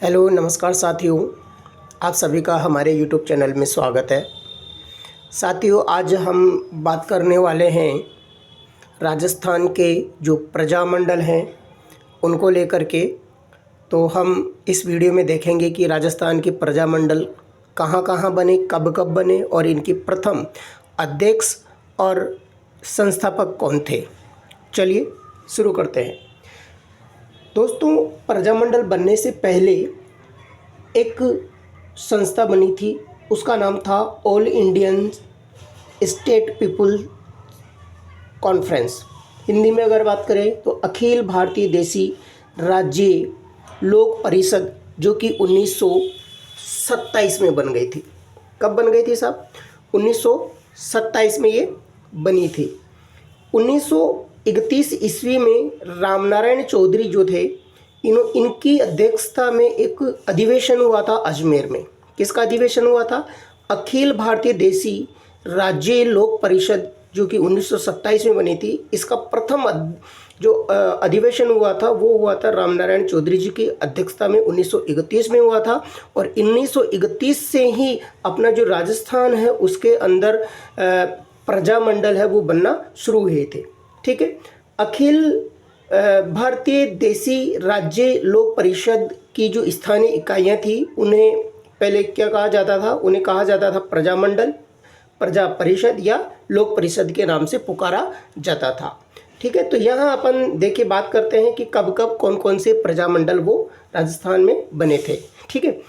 Hello नमस्कार साथियों, आप सभी का हमारे YouTube चैनल में स्वागत है। साथियों, आज हम बात करने वाले हैं राजस्थान के जो प्रजामंडल हैं उनको लेकर के। तो हम इस वीडियो में देखेंगे कि राजस्थान के प्रजामंडल कहाँ-कहाँ बने, कब-कब बने और इनके प्रथम अध्यक्ष और संस्थापक कौन थे। चलिए शुरू करते हैं। दोस्तों, प्रजामंडल बनने से पहले एक संस्था बनी थी, उसका नाम था all Indian state people conference. Hindi में अगर बात करें तो अखिल भारतीय देशी राज्य लोक परिषद, जो कि 1927 में बन गई थी। कब बन गई थी साहब? 1927 में ये बनी थी। 1931 ईस्वी में रामनारायण चौधरी जो थे, इनकी अध्यक्षता में एक अधिवेशन हुआ था अजमेर में। किसका अधिवेशन हुआ था? अखिल भारतीय देशी राज्य लोक परिषद, जो कि 1927 में बनी थी। इसका प्रथम जो अधिवेशन हुआ था वो हुआ था रामनारायण चौधरी जी की अध्यक्षता में 1931 में हुआ था। और 1931 से ही अपना जो राजस्थान है उसके अंदर प्रजामंडल है वो बनना शुरू हुए थे। ठीक है। अखिल भारतीय देशी राज्य लोक परिषद की जो स्थानीय इकाइयाँ थी उन्हें पहले क्या कहा जाता था? उन्हें कहा जाता था प्रजामंडल, प्रजा परिषद या लोक परिषद के नाम से पुकारा जाता था। ठीक है। तो यहाँ अपन देखिए बात करते हैं कि कब कब कौन कौन से प्रजामंडल वो राजस्थान में बने थे। ठीक है।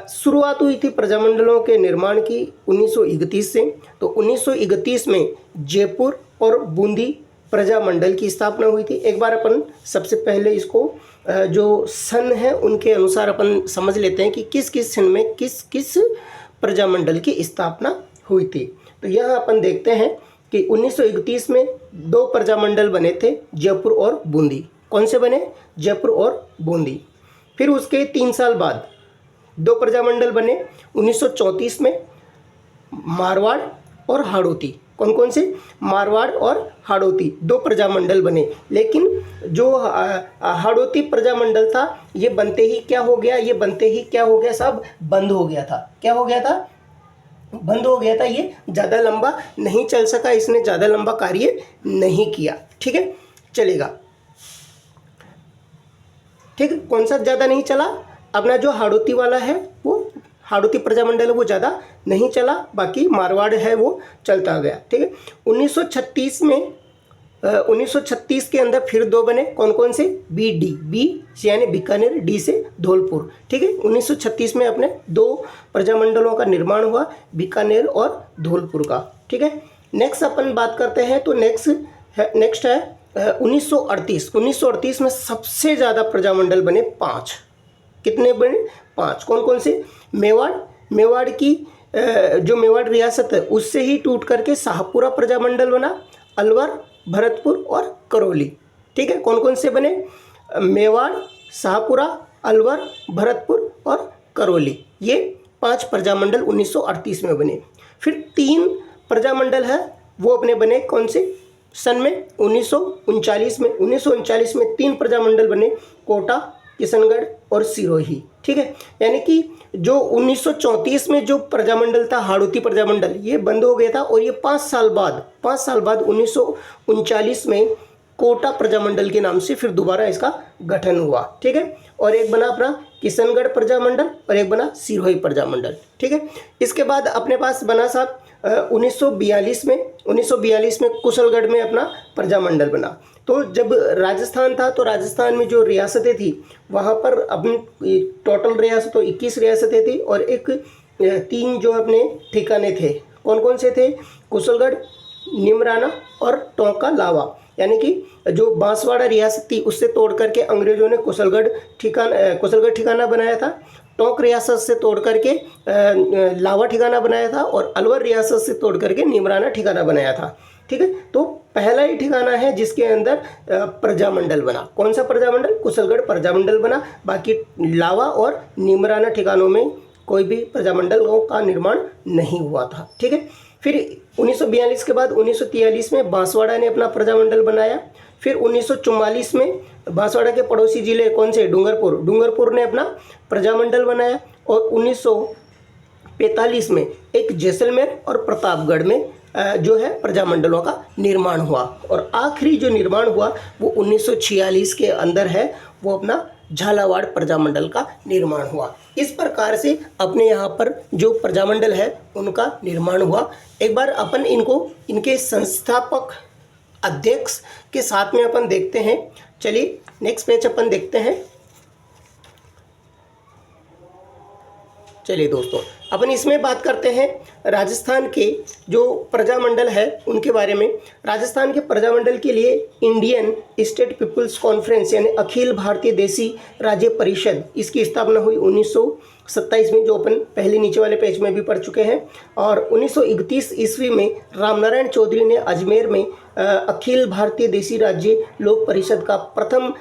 शुरुआत हुई थी प्रजामंडलों के निर्माण की 1931 से। तो 1931 में जयपुर और बूंदी प्रजामंडल की स्थापना हुई थी। एक बार अपन सबसे पहले इसको जो सन है उनके अनुसार अपन समझ लेते हैं कि किस किस सन में किस किस प्रजामंडल की स्थापना हुई थी। तो यहाँ अपन देखते हैं कि 1931 में दो प्रजामंडल बने थे, जयपुर और बूंदी। कौन से बने? जयपुर और बूंदी। फिर उसके 3 साल बाद दो प्रजामंडल बने 1934 में, मारवाड़ और हाड़ौती। कौन कौन से? मारवाड़ और हाड़ौती दो प्रजामंडल बने। लेकिन जो हाड़ौती प्रजामंडल था ये बनते ही क्या हो गया? सब बंद हो गया था। क्या हो गया था? बंद हो गया था। ये ज़्यादा लंबा नहीं चल सका, इसने ज़्यादा लंबा कार्य नहीं किया। ठीक है, चलेगा। ठीक है, कौन सा ज़्यादा नहीं चला? अपना जो हाड़ौती वाला है वो हाड़ौती प्रजामंडल है वो ज़्यादा नहीं चला, बाकी मारवाड़ है वो चलता गया। ठीक है। 1936 के अंदर फिर दो बने। कौन कौन से? बी यानी बीकानेर, डी से धौलपुर। ठीक है। 1936 में अपने दो प्रजामंडलों का निर्माण हुआ, बीकानेर और धौलपुर का। ठीक है। नेक्स्ट अपन बात करते हैं तो नेक्स्ट है 1938। 1938 में सबसे ज़्यादा प्रजामंडल बने 5। कितने बने? 5। कौन कौन से? मेवाड़ की जो मेवाड़ रियासत है उससे ही टूट करके शाहपुरा प्रजामंडल बना, अलवर, भरतपुर और करौली। ठीक है। कौन कौन से बने? मेवाड़, शाहपुरा, अलवर, भरतपुर और करौली। ये 5 प्रजामंडल 1938 में बने। फिर 3 प्रजामंडल है वो अपने बने कौन से सन में? 1939 में। 1939 में 3 प्रजामंडल बने, कोटा, किशनगढ़ और सिरोही। ठीक है। यानी कि जो 1934 में जो प्रजामंडल था हाड़ौती प्रजामंडल ये बंद हो गया था और ये 5 साल बाद 1939 में कोटा प्रजामंडल के नाम से फिर दोबारा इसका गठन हुआ। ठीक है। और एक बना अपना किशनगढ़ प्रजामंडल और एक बना सिरोही प्रजामंडल। ठीक है। इसके बाद अपने पास बना साहब 1942 में कुशलगढ़ में अपना प्रजामंडल बना। तो जब राजस्थान था तो राजस्थान में जो रियासतें थी वहाँ पर अपनी टोटल रियासतों 21 रियासतें थी और 3 जो अपने ठिकाने थे। कौन कौन से थे? कुशलगढ़, निमराना और टोंका लावा। यानी कि जो बांसवाड़ा रियासत थी उससे तोड़ करके अंग्रेजों ने कुशलगढ़ ठिकाना बनाया था, टोंक रियासत से तोड़ करके लावा ठिकाना बनाया था और अलवर रियासत से तोड़ करके निमराना ठिकाना बनाया था। ठीक है। तो पहला ही ठिकाना है जिसके अंदर प्रजामंडल बना। कौन सा प्रजामंडल? कुशलगढ़ प्रजामंडल बना। बाकी लावा और निमराना ठिकानों में कोई भी प्रजामंडलों का निर्माण नहीं हुआ था। ठीक है। फिर 1942 के बाद 1943 में बांसवाड़ा ने अपना प्रजामंडल बनाया। फिर 1944 में बांसवाड़ा के पड़ोसी जिले कौन से, डूंगरपुर ने अपना प्रजामंडल बनाया। और 1945 में एक जैसलमेर और प्रतापगढ़ में जो है प्रजामंडलों का निर्माण हुआ। और आखिरी जो निर्माण हुआ वो 1946 के अंदर है, वो अपना झालावाड़ प्रजामंडल का निर्माण हुआ। इस प्रकार से अपने यहाँ पर जो प्रजामंडल है उनका निर्माण हुआ। एक बार अपन इनको इनके संस्थापक अध्यक्ष के साथ में अपन देखते हैं। चलिए नेक्स्ट पेज अपन देखते हैं। चलिए दोस्तों, अपन इसमें बात करते हैं राजस्थान के जो प्रजामंडल है उनके बारे में। राजस्थान के प्रजामंडल के लिए इंडियन स्टेट पीपुल्स कॉन्फ्रेंस यानी अखिल भारतीय देसी राज्य परिषद, इसकी स्थापना हुई 1927 में, जो अपन पहले नीचे वाले पेज में भी पढ़ चुके हैं। और 1931 ईस्वी में रामनारायण चौधरी ने अजमेर में अखिल भारतीय देसी राज्य लोक परिषद का प्रथम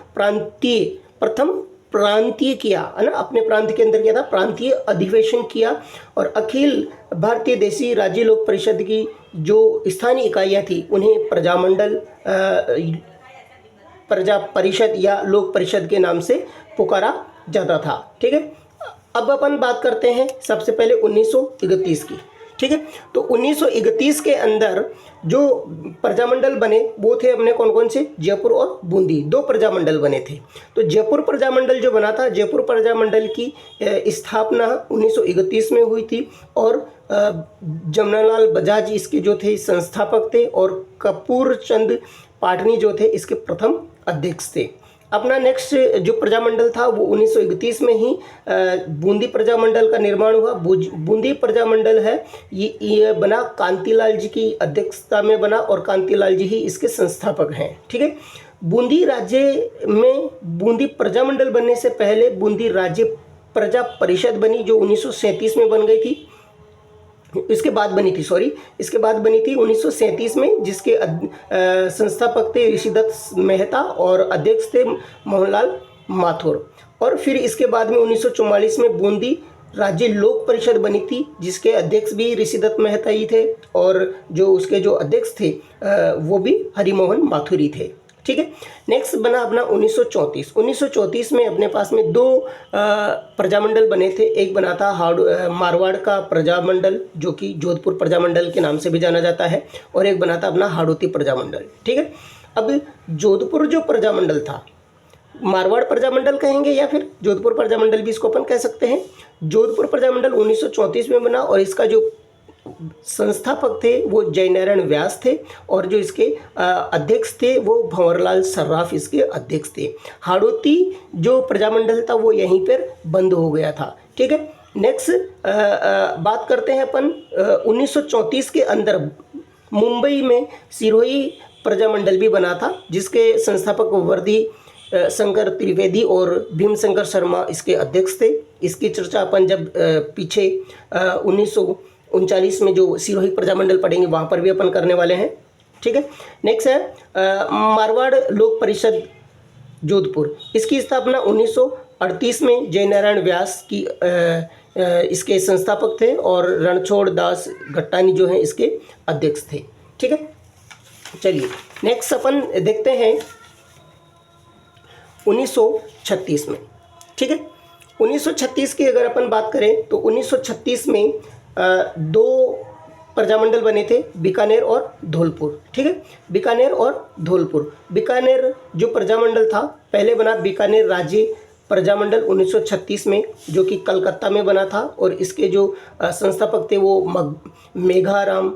प्रांतीय किया, है ना, अपने प्रांत के अंदर किया था, प्रांतीय अधिवेशन किया। और अखिल भारतीय देसी राज्य लोक परिषद की जो स्थानीय इकाइयाँ थी उन्हें प्रजा परिषद या लोक परिषद के नाम से पुकारा जाता था। ठीक है, अब अपन बात करते हैं सबसे पहले 1931 की। ठीक है, तो 1931 के अंदर जो प्रजामंडल बने वो थे अपने कौन कौन से, जयपुर और बूंदी, दो प्रजामंडल बने थे। तो जयपुर प्रजामंडल जो बना था, जयपुर प्रजामंडल की स्थापना 1931 में हुई थी। और जमनालाल बजाज इसके जो थे संस्थापक थे, और कपूर चंद पाटनी जो थे इसके प्रथम अध्यक्ष थे। अपना नेक्स्ट जो प्रजामंडल था वो 1931 में ही बूंदी प्रजामंडल का निर्माण हुआ। बूंदी प्रजामंडल है ये बना कांतिलाल जी की अध्यक्षता में बना, और कांतिलाल जी ही इसके संस्थापक हैं। ठीक है, बूंदी राज्य में बूंदी प्रजामंडल बनने से पहले बूंदी राज्य प्रजा परिषद बनी, जो 1937 में बन गई थी। इसके बाद बनी थी 1937 में, जिसके संस्थापक थे ऋषिदत्त मेहता और अध्यक्ष थे मोहनलाल माथुर। और फिर इसके बाद में 1944 में बूंदी राज्य लोक परिषद बनी थी, जिसके अध्यक्ष भी ऋषिदत्त मेहता ही थे, और जो उसके जो अध्यक्ष थे वो भी हरिमोहन माथुर थे। ठीक है, नेक्स्ट बना अपना 1934 में अपने पास में दो प्रजामंडल बने थे। एक बना था मारवाड़ का प्रजामंडल, जो कि जोधपुर प्रजामंडल के नाम से भी जाना जाता है, और एक बना था अपना हाड़ौती प्रजामंडल। ठीक है, अब जोधपुर जो प्रजामंडल था, मारवाड़ प्रजामंडल कहेंगे या फिर जोधपुर प्रजामंडल भी इसको अपन कह सकते हैं। जोधपुर प्रजामंडल 1934 में बना, और इसका जो संस्थापक थे वो जयनारायण व्यास थे, और जो इसके अध्यक्ष थे वो भंवरलाल सर्राफ इसके अध्यक्ष थे। हाड़ौती जो प्रजामंडल था वो यहीं पर बंद हो गया था। ठीक है, नेक्स्ट बात करते हैं अपन 1934 के अंदर मुंबई में सिरोही प्रजामंडल भी बना था, जिसके संस्थापक वर्दी शंकर त्रिवेदी और भीमशंकर शर्मा इसके अध्यक्ष थे। इसकी चर्चा अपन जब पीछे 1939 में जो सिरोही प्रजामंडल पढ़ेंगे वहाँ पर भी अपन करने वाले हैं। ठीक है, नेक्स्ट है मारवाड़ लोक परिषद जोधपुर। इसकी स्थापना 1938 में जयनारायण व्यास की इसके संस्थापक थे, और रणछोड़ दास घट्टानी जो हैं इसके अध्यक्ष थे। ठीक है, चलिए नेक्स्ट अपन देखते हैं 1936 में। ठीक है, 1936 की अगर अपन बात करें तो 1936 में दो प्रजामंडल बने थे, बीकानेर और धौलपुर। ठीक है, बीकानेर और धौलपुर। बीकानेर जो प्रजामंडल था पहले बना बीकानेर राज्य प्रजामंडल 1936 में, जो कि कलकत्ता में बना था, और इसके जो संस्थापक थे वो मेघाराम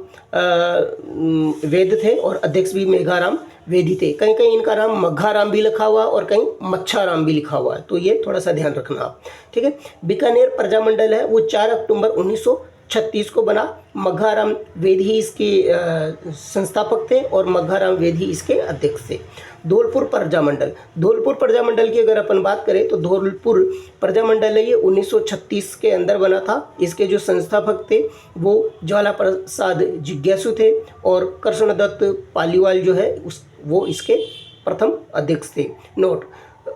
वेद थे, और अध्यक्ष भी मेघाराम वेदी थे। कहीं कहीं इनका नाम मघाराम भी लिखा हुआ और कहीं मच्छाराम भी लिखा हुआ है, तो ये थोड़ा सा ध्यान रखना आप। ठीक है, बीकानेर प्रजामंडल है वो 4 अक्टूबर 1936 को बना। मघाराम वेद ही इसके संस्थापक थे, और मघाराम वेद ही इसके अध्यक्ष थे। धौलपुर प्रजामंडल की अगर अपन बात करें तो धौलपुर प्रजामंडल है ये 1936 के अंदर बना था। इसके जो संस्थापक थे वो ज्वाला प्रसाद जिज्ञासु थे, और कृष्णदत्त पालीवाल जो है वो इसके प्रथम अध्यक्ष थे। नोट,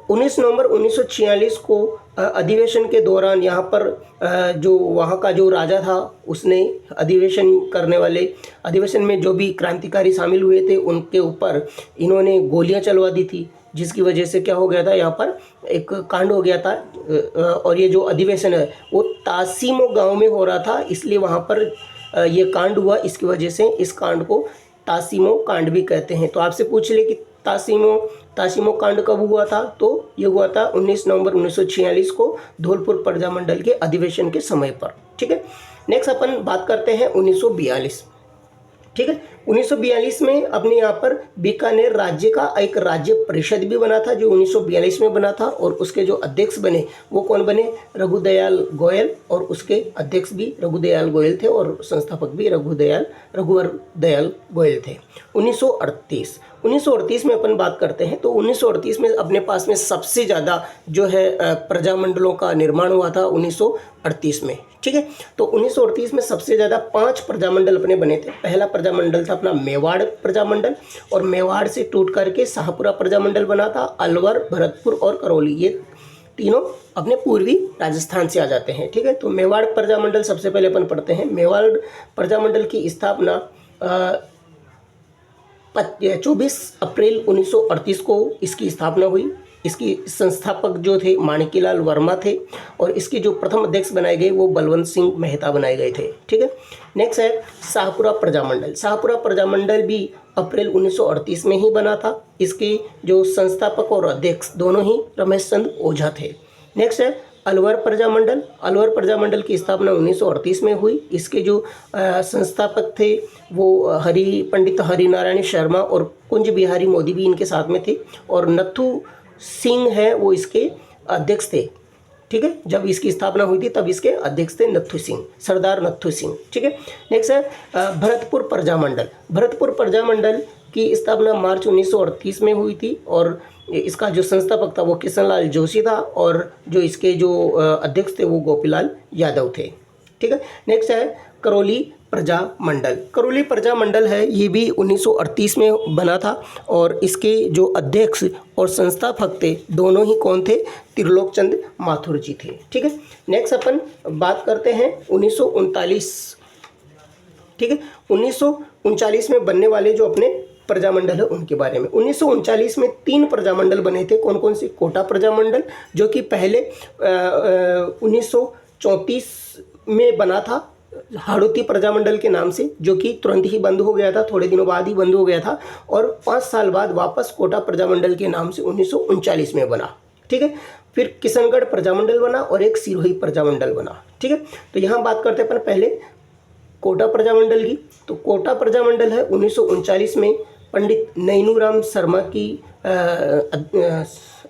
19 नवंबर 1946 को अधिवेशन के दौरान यहाँ पर जो वहाँ का जो राजा था उसने अधिवेशन में जो भी क्रांतिकारी शामिल हुए थे उनके ऊपर इन्होंने गोलियां चलवा दी थी, जिसकी वजह से क्या हो गया था, यहाँ पर एक कांड हो गया था। और ये जो अधिवेशन है वो तासीमो गांव में हो रहा था, इसलिए वहाँ पर ये कांड हुआ। इसकी वजह से इस कांड को तासीमो कांड भी कहते हैं। तो आपसे पूछ ले कि तासीमो कांड कब हुआ था, तो ये हुआ था 19 नवंबर 1946 को धौलपुर प्रजामंडल के अधिवेशन के समय पर। ठीक है, नेक्स्ट अपन बात करते हैं 1942। ठीक है, 1942 में अपने यहाँ पर बीकानेर राज्य का एक राज्य परिषद भी बना था, जो 1942 में बना था। और उसके जो अध्यक्ष बने वो कौन बने, रघुदयाल गोयल, और उसके अध्यक्ष भी रघुदयाल गोयल थे और संस्थापक भी रघुवर दयाल गोयल थे। 1938 में अपन बात करते हैं तो 1938 में अपने पास में सबसे ज़्यादा जो है प्रजामंडलों का निर्माण हुआ था 1938 में। ठीक है, तो 1938 में सबसे ज़्यादा 5 प्रजामंडल अपने बने थे। पहला प्रजामंडल था अपना मेवाड़ प्रजामंडल, और मेवाड़ से टूट करके शाहपुरा प्रजामंडल बना था। अलवर, भरतपुर और करौली, ये तीनों अपने पूर्वी राजस्थान से आ जाते हैं। ठीक है, तो मेवाड़ प्रजामंडल सबसे पहले अपन पढ़ते हैं। मेवाड़ प्रजामंडल की स्थापना 24 अप्रैल 1938 को इसकी स्थापना हुई। इसकी संस्थापक जो थे माणिक्यलाल वर्मा थे, और इसके जो प्रथम अध्यक्ष बनाए गए वो बलवंत सिंह मेहता बनाए गए थे। ठीक है, नेक्स्ट है शाहपुरा प्रजामंडल। शाहपुरा प्रजामंडल भी अप्रैल 1938 में ही बना था। इसके जो संस्थापक और अध्यक्ष दोनों ही रमेश चंद्र ओझा थे। नेक्स्ट है अलवर प्रजामंडल। अलवर प्रजामंडल की स्थापना 1938 में हुई। इसके जो संस्थापक थे वो पंडित हरिनारायण शर्मा और कुंज बिहारी मोदी भी इनके साथ में थे, और नथु सिंह है वो इसके अध्यक्ष थे। ठीक है, जब इसकी स्थापना हुई थी तब इसके अध्यक्ष थे नथु सिंह, सरदार नथु सिंह। ठीक है, नेक्स्ट है भरतपुर प्रजामंडल। भरतपुर प्रजामंडल की स्थापना मार्च 1938 में हुई थी, और इसका जो संस्थापक था वो किशनलाल जोशी था, और जो इसके जो अध्यक्ष थे वो गोपीलाल यादव थे। ठीक है, नेक्स्ट है करौली प्रजामंडल। करौली प्रजामंडल है ये भी 1938 में बना था, और इसके जो अध्यक्ष और संस्थापक थे दोनों ही कौन थे, त्रिलोक चंद माथुर जी थे। ठीक है, नेक्स्ट अपन बात करते हैं 1939। ठीक है, 1939 में बनने वाले जो अपने प्रजामंडल है उनके बारे में। 1939 में 3 प्रजामंडल बने थे। कौन कौन से, कोटा प्रजामंडल जो कि पहले 1934 में बना था हाड़ौती प्रजामंडल के नाम से, जो कि तुरंत ही बंद हो गया था, थोड़े दिनों बाद ही बंद हो गया था, और 5 साल बाद वापस कोटा प्रजामंडल के नाम से 1939 में बना। ठीक है, फिर किशनगढ़ प्रजामंडल बना और एक सिरोही प्रजामंडल बना। ठीक है, तो यहाँ बात करते हैं अपन पहले कोटा प्रजामंडल की। तो कोटा प्रजामंडल है 1939 में पंडित नैनूराम शर्मा की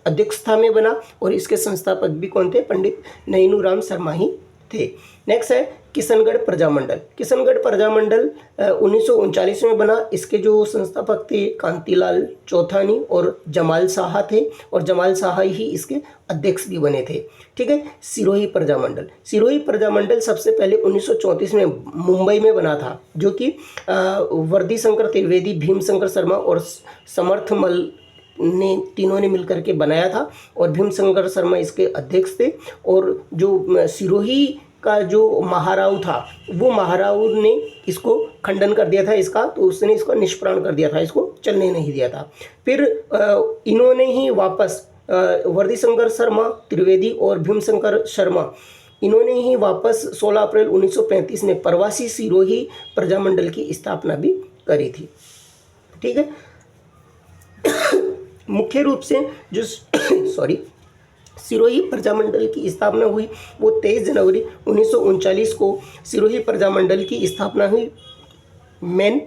अध्यक्षता में बना, और इसके संस्थापक भी कौन थे, पंडित नैनूराम शर्मा ही थे। नेक्स्ट है किशनगढ़ प्रजामंडल। किशनगढ़ प्रजामंडल 1939 में बना। इसके जो संस्थापक थे कांतिलाल चौथानी और जमाल शाह थे, और जमाल शाह ही इसके अध्यक्ष भी बने थे। ठीक है, सिरोही प्रजामंडल। सिरोही प्रजामंडल सबसे पहले 1934 में मुंबई में बना था, जो कि वर्दी शंकर त्रिवेदी, भीमशंकर शर्मा और समर्थमल ने तीनों ने मिलकर के बनाया था, और भीमशंकर शर्मा इसके अध्यक्ष थे। और जो सिरोही का जो महाराव था वो महाराव ने इसको खंडन कर दिया था इसका, तो उसने इसको निष्प्राण कर दिया था, इसको चलने नहीं दिया था। फिर इन्होंने ही वापस वर्दीशंकर शर्मा त्रिवेदी और भीमशंकर शर्मा इन्होंने ही वापस 16 अप्रैल 1935 में प्रवासी सिरोही प्रजामंडल की स्थापना भी करी थी। ठीक है, मुख्य रूप से जो सिरोही प्रजामंडल की स्थापना हुई वो 23 जनवरी 1939 को सिरोही प्रजामंडल की स्थापना हुई। मेन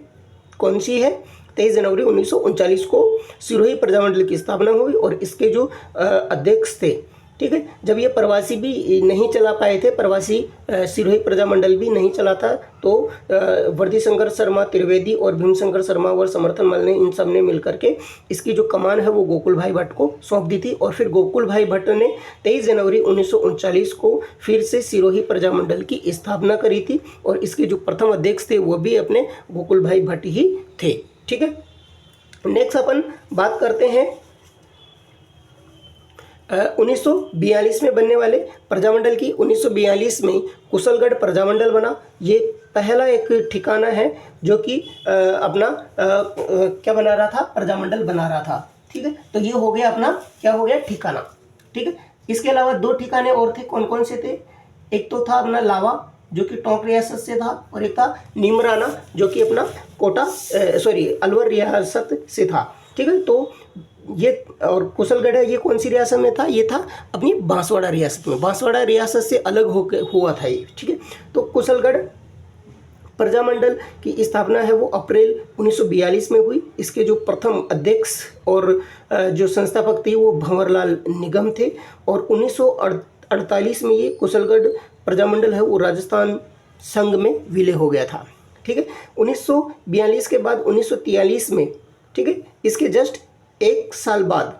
कौन सी है, 23 जनवरी 1939 को सिरोही प्रजामंडल की स्थापना हुई, और इसके जो अध्यक्ष थे, ठीक है, जब ये प्रवासी भी नहीं चला पाए थे, प्रवासी सिरोही प्रजामंडल भी नहीं चला था, तो वर्दीशंकर शर्मा त्रिवेदी और भीमशंकर शर्मा और समर्थन मल ने इन सब ने मिलकर के इसकी जो कमान है वो गोकुल भाई भट्ट को सौंप दी थी। और फिर गोकुल भाई भट्ट ने 23 जनवरी 1939 को फिर से सिरोही प्रजामंडल की स्थापना करी थी, और इसके जो प्रथम अध्यक्ष थे वो भी अपने गोकुल भाई भट्ट ही थे। ठीक है, नेक्स्ट अपन बात करते हैं 1942 में बनने वाले प्रजामंडल की 1942 में कुशलगढ़ प्रजामंडल बना। ये पहला एक ठिकाना है जो कि अपना क्या बना रहा था, प्रजामंडल बना रहा था। ठीक है, तो ये हो गया अपना, क्या हो गया, ठिकाना। ठीक है, इसके अलावा 2 ठिकाने और थे, कौन कौन से थे? एक तो था अपना लावा जो कि टोंक रियासत से था, और एक था नीमराना जो कि अपना अलवर रियासत से था। ठीक है, तो ये और कुशलगढ़ है, ये कौन सी रियासत में था? ये था अपनी बांसवाड़ा रियासत में। बांसवाड़ा रियासत से अलग होकर हुआ था ये। ठीक है, तो कुशलगढ़ प्रजामंडल की स्थापना है वो अप्रैल 1942 में हुई। इसके जो प्रथम अध्यक्ष और जो संस्थापक थे वो भंवरलाल निगम थे, और 1948 में ये कुशलगढ़ प्रजामंडल है वो राजस्थान संघ में विलय हो गया था। ठीक है, 1942 के बाद 1943 में, ठीक है, इसके जस्ट 1 साल बाद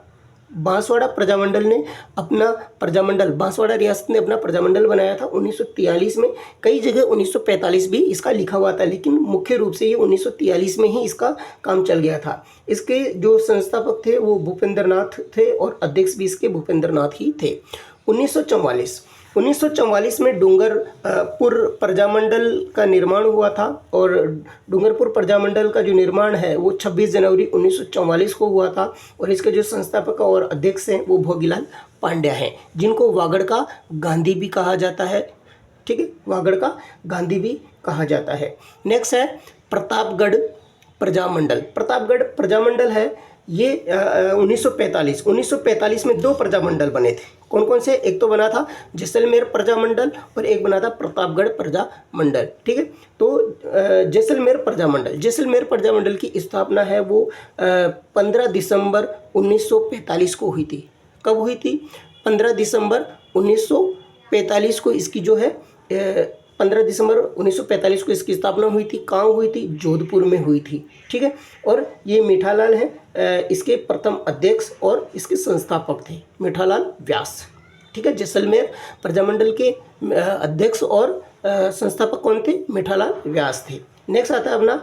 बांसवाड़ा प्रजामंडल ने अपना प्रजामंडल, बांसवाड़ा रियासत ने अपना प्रजामंडल बनाया था 1943 में। कई जगह 1945 भी इसका लिखा हुआ था, लेकिन मुख्य रूप से ये 1943 में ही इसका काम चल गया था। इसके जो संस्थापक थे वो भूपेंद्र नाथ थे, और अध्यक्ष भी इसके भूपेंद्र नाथ ही थे। 1944 में डूंगरपुर प्रजामंडल का निर्माण हुआ था, और डूंगरपुर प्रजामंडल का जो निर्माण है वो 26 जनवरी 1944 को हुआ था, और इसके जो संस्थापक और अध्यक्ष हैं वो भोगीलाल पांड्या हैं, जिनको वागड़ का गांधी भी कहा जाता है। ठीक है, वागड़ का गांधी भी कहा जाता है। नेक्स्ट है प्रतापगढ़ प्रजामंडल। प्रतापगढ़ प्रजामंडल है ये 1945 में 2 प्रजामंडल बने थे। कौन कौन से? एक तो बना था जैसलमेर प्रजामंडल, और एक बना था प्रतापगढ़ प्रजामंडल। ठीक है, तो जैसलमेर प्रजामंडल की स्थापना है वो 15 दिसंबर 1945 को हुई थी। कब हुई थी? 15 दिसंबर 1945 को इसकी जो है 15 दिसंबर 1945 को इसकी स्थापना हुई थी। कहाँ हुई थी? जोधपुर में हुई थी। ठीक है, और ये मीठालाल हैं इसके प्रथम अध्यक्ष और इसके संस्थापक थे, मीठालाल व्यास। ठीक है, जैसलमेर प्रजामंडल के अध्यक्ष और संस्थापक कौन थे? मीठालाल व्यास थे। नेक्स्ट आता है अपना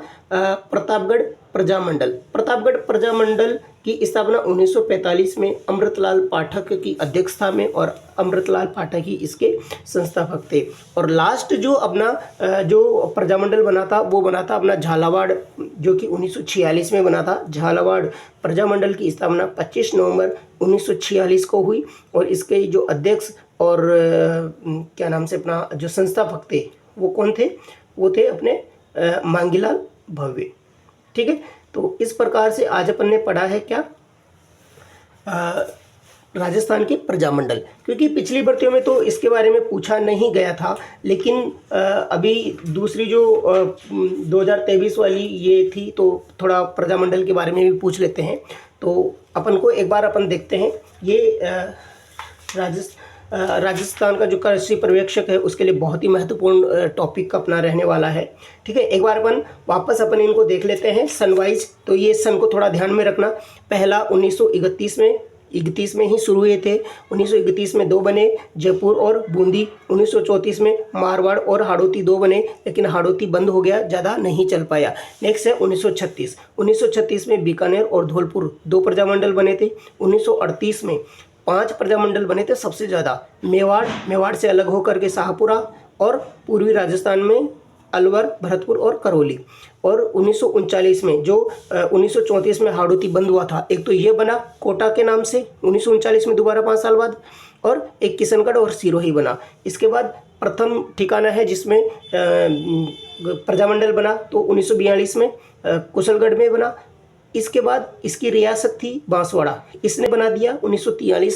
प्रतापगढ़ प्रजामंडल। प्रतापगढ़ प्रजामंडल की स्थापना 1945 में अमृतलाल पाठक की अध्यक्षता में, और अमृतलाल पाठक ही इसके संस्थापक थे। और लास्ट जो अपना जो प्रजामंडल बना था वो बना था अपना झालावाड़, जो कि 1946 में बना था। झालावाड़ प्रजामंडल की स्थापना 25 नवंबर 1946 को हुई, और इसके जो अध्यक्ष और क्या नाम से अपना जो संस्थापक थे वो कौन थे? वो थे अपने मांगीलाल भव्य। ठीक है, तो इस प्रकार से आज अपन ने पढ़ा है क्या? राजस्थान के प्रजामंडल। क्योंकि पिछली भर्तियों में तो इसके बारे में पूछा नहीं गया था, लेकिन अभी दूसरी जो 2023 वाली ये थी, तो थोड़ा प्रजामंडल के बारे में भी पूछ लेते हैं। तो अपन को एक बार अपन देखते हैं। ये राजस्थान का जो कृषि पर्यवेक्षक है उसके लिए बहुत ही महत्वपूर्ण टॉपिक का अपना रहने वाला है। ठीक है, एक बार अपन वापस इनको देख लेते हैं सन वाइज। तो ये सन को थोड़ा ध्यान में रखना। पहला 1931 में ही शुरू हुए थे। 1931 में 2 बने, जयपुर और बूंदी। 1934 में मारवाड़ और हाड़ौती 2 बने, लेकिन हाड़ौती बंद हो गया, ज़्यादा नहीं चल पाया। नेक्स्ट है 1936 में बीकानेर और धौलपुर 2 प्रजामंडल बने थे। 1938 में 5 प्रजामंडल बने थे, सबसे ज़्यादा मेवाड़ से अलग होकर के शाहपुरा, और पूर्वी राजस्थान में अलवर, भरतपुर और करौली। और 1939 में जो 1934 में हाड़ौती बंद हुआ था, एक तो ये बना कोटा के नाम से 1939 में दोबारा 5 साल बाद, और एक किशनगढ़ और सिरोही बना। इसके बाद प्रथम ठिकाना है जिसमें प्रजामंडल बना तो 1942 में कुशलगढ़ में बना। इसके बाद इसकी रियासत थी बांसवाड़ा, इसने बना दिया 1943